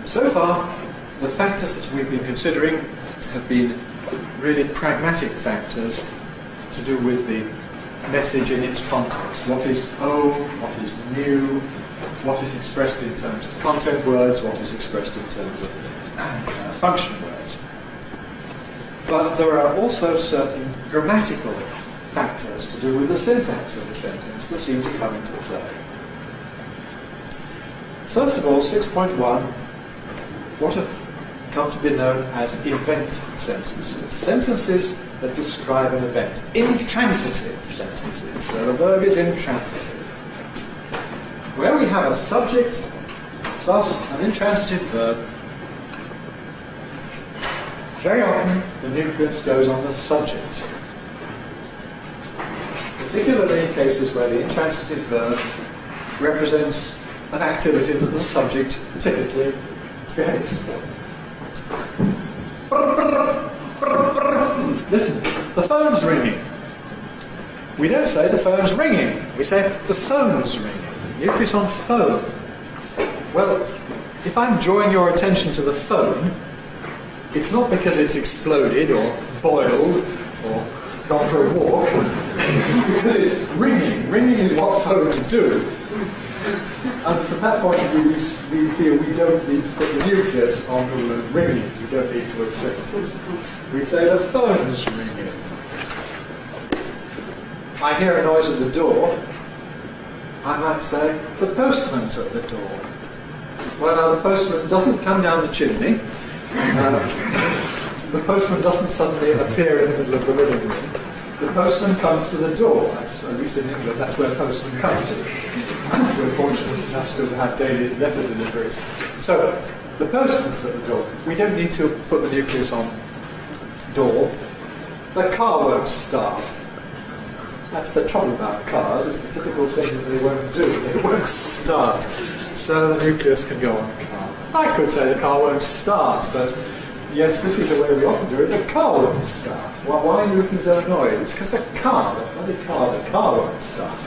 So far, the factors that we've been considering have been really pragmatic factors to do with the message in its context. What is old, what is new, what is expressed in terms of content words, what is expressed in terms of function words. But there are also certain grammatical factors to do with the syntax of the sentence that seem to come into play. First of all, 6.1, what have come to be known as event sentences. Sentences that describe an event. Intransitive sentences, where the verb is intransitive. Where we have a subject plus an intransitive verb, very often the nucleus goes on the subject. Particularly in cases where the intransitive verb represents an activity that the subject typically behaves. Listen, the phone's ringing. We don't say the phone's ringing. We say the phone's ringing. Nucleus on phone. Well, if I'm drawing your attention to the phone, it's not because it's exploded or boiled or gone for a walk, because it's ringing. Ringing is what phones do. And from that point of view, we feel we don't need to put the nucleus on the word ringing. We don't need to accept it. We say the phone's ringing. I hear a noise at the door. I might say the postman's at the door. Well, now the postman doesn't come down the chimney. The postman doesn't suddenly appear in the middle of the living room. The postman comes to the door. That's, at least in England, that's where postmen come to. We're fortunate enough still to have daily letter deliveries. So, the postman's at the door. We don't need to put the nucleus on door. The car won't start. That's the trouble about cars. It's the typical thing that they won't do. They won't start. So the nucleus can go on the car. I could say the car won't start, but yes, this is the way we often do it. The car won't start. Why are you looking so annoyed? It's because the bloody car won't start.